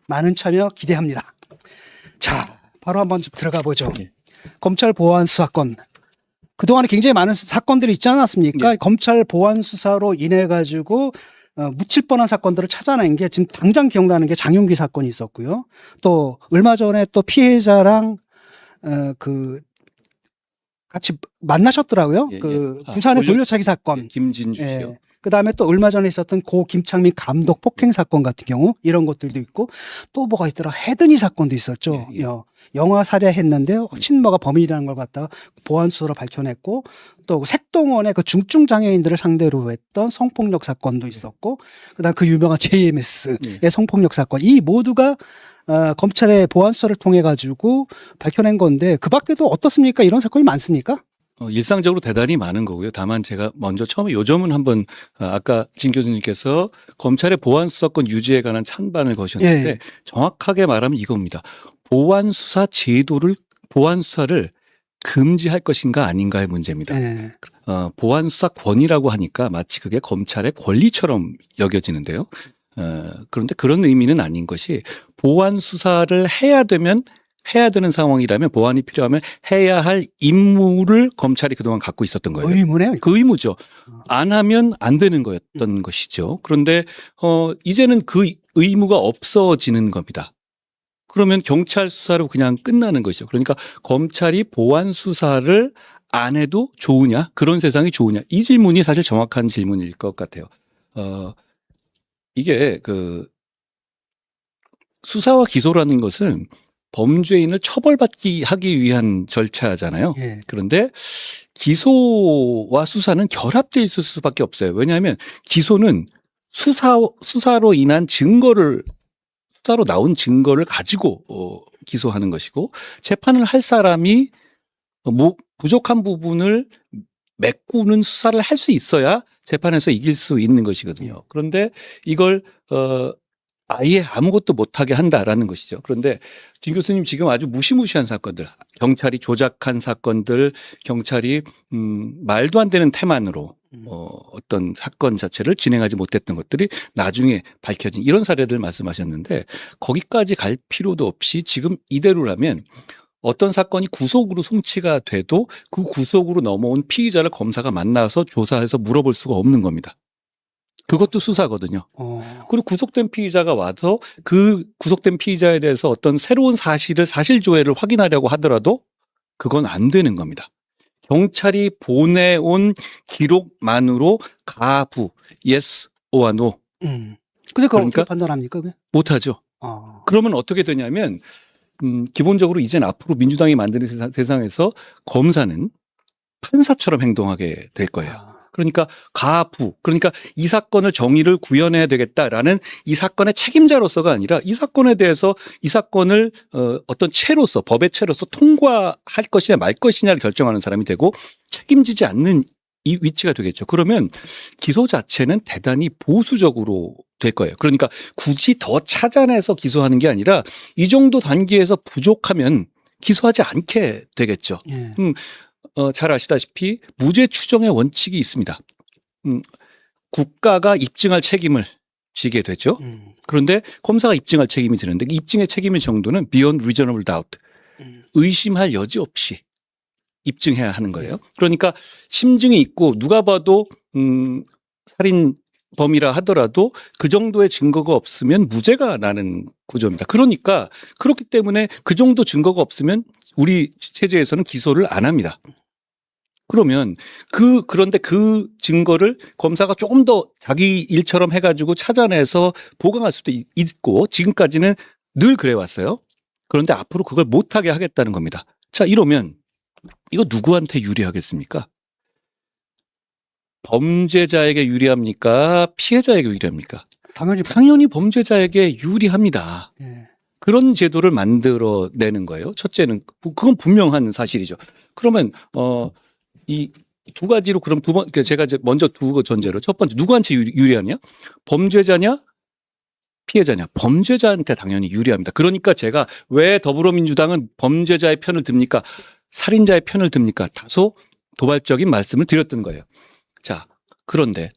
많은 참여 기대합니다. 자, 바로 한번 좀 들어가 보죠. 검찰 보안 수사권. 그동안에 굉장히 많은 사건들이 있지 않았습니까? 예. 검찰 보안 수사로 인해 가지고 묻힐 뻔한 사건들을 찾아낸 게 지금 당장 기억나는 게 장윤기 사건이 있었고요. 또 얼마 전에 또 피해자랑 그 같이 만나셨더라고요. 예, 그 예. 부산의 돌려차기 사건. 김진주 씨요. 예. 그다음에 또 얼마 전에 있었던 고 김창민 감독 폭행 사건 같은 경우 이런 것들도 있고 또 뭐가 있더라. 헤드니 사건도 있었죠. 예, 예. 영화 살해했는데 친모가 범인이라는 걸 갖다가 보안 수사로 밝혀냈고 또 색동원의 그 중증 장애인들을 상대로 했던 성폭력 사건도 있었고 그다음 그 유명한 JMS의 성폭력 사건 이 모두가 검찰의 보안 수사를 통해 가지고 밝혀낸 건데 그 밖에도 어떻습니까? 이런 사건이 많습니까? 일상적으로 대단히 많은 거고요. 다만 제가 먼저 처음에 요점은 한번 아까 진 교수님께서 검찰의 보안 수사권 유지에 관한 찬반을 거셨는데 예. 정확하게 말하면 이겁니다. 보안 수사 제도를 보안 수사를 금지할 것인가 아닌가의 문제입니다. 예. 보안 수사권이라고 하니까 마치 그게 검찰의 권리처럼 여겨지는데요. 그런데 그런 의미는 아닌 것이 보안 수사를 해야 되는 상황이라면 보안이 필요하면 해야 할 임무를 검찰이 그동안 갖고 있었던 거예요. 의무네요. 그 의무죠. 안 하면 안 되는 거였던 것이죠. 그런데 이제는 그 의무가 없어지는 겁니다. 그러면 경찰 수사로 그냥 끝나는 것이죠. 그러니까 검찰이 보안 수사를 안 해도 좋으냐? 그런 세상이 좋으냐? 이 질문이 사실 정확한 질문일 것 같아요. 이게 그 수사와 기소라는 것은 범죄인을 하기 위한 절차잖아요. 예. 그런데 기소와 수사는 결합되어 있을 수밖에 없어요. 왜냐하면 기소는 수사로 인한 수사로 나온 증거를 가지고 기소하는 것이고 재판을 할 사람이 부족한 부분을 메꾸는 수사를 할 수 있어야 재판에서 이길 수 있는 것이거든요. 그런데 이걸 아예 아무것도 못하게 한다라는 것이죠. 그런데 진 교수님 지금 아주 무시무시한 사건들, 경찰이 조작한 사건들, 경찰이 말도 안 되는 태만으로 어떤 사건 자체를 진행하지 못했던 것들이 나중에 밝혀진 이런 사례를 말씀하셨는데 거기까지 갈 필요도 없이 지금 이대로라면 어떤 사건이 구속으로 송치가 돼도 그 구속으로 넘어온 피의자를 검사가 만나서 조사해서 물어볼 수가 없는 겁니다. 그것도 수사거든요. 그리고 구속된 피의자가 와서 그 구속된 피의자에 대해서 어떤 새로운 사실 조회를 확인하려고 하더라도 그건 안 되는 겁니다. 경찰이 보내온 기록만으로 가부, yes or no. 근데 그걸 그러니까 어떻게 판단합니까? 그게? 못하죠. 그러면 어떻게 되냐면 기본적으로 이제는 앞으로 민주당이 만드는 세상에서 검사는 판사처럼 행동하게 될 거예요. 그러니까 그러니까 이 사건을 정의를 구현해야 되겠다라는 이 사건의 책임자로서가 아니라 이 사건에 대해서 이 사건을 어떤 채로서 법의 채로서 통과할 것이냐 말 것이냐를 결정하는 사람이 되고 책임지지 않는 이 위치가 되겠죠. 그러면 기소 자체는 대단히 보수적으로 될 거예요. 그러니까 굳이 더 찾아내서 기소하는 게 아니라 이 정도 단계에서 부족하면 기소하지 않게 되겠죠. 예. 잘 아시다시피 무죄 추정의 원칙이 있습니다. 국가가 입증할 책임을 지게 되죠. 그런데 검사가 입증할 책임이 지는데 입증의 책임의 정도는 beyond reasonable doubt. 의심할 여지 없이 입증해야 하는 거예요. 그러니까 심증이 있고 누가 봐도 살인범이라 하더라도 그 정도의 증거가 없으면 무죄가 나는 구조입니다. 그러니까 그렇기 때문에 그 정도 증거가 없으면 우리 체제에서는 기소를 안 합니다. 그러면 그런데 그 증거를 검사가 조금 더 자기 일처럼 해가지고 찾아내서 보강할 수도 있고 지금까지는 늘 그래왔어요. 그런데 앞으로 그걸 못하게 하겠다는 겁니다. 자, 이러면 이거 누구한테 유리하겠습니까? 범죄자에게 유리합니까? 피해자에게 유리합니까? 당연히 범죄자에게 유리합니다. 예. 그런 제도를 만들어내는 거예요. 첫째는 그건 분명한 사실이죠. 그러면 이 두 가지로 그럼 제가 이제 먼저 두 전제로 첫 번째 누구한테 유리하냐? 범죄자냐? 피해자냐? 범죄자한테 당연히 유리합니다. 그러니까 제가 왜 더불어민주당은 범죄자의 편을 듭니까? 살인자의 편을 듭니까? 다소 도발적인 말씀을 드렸던 거예요. 자, 그런데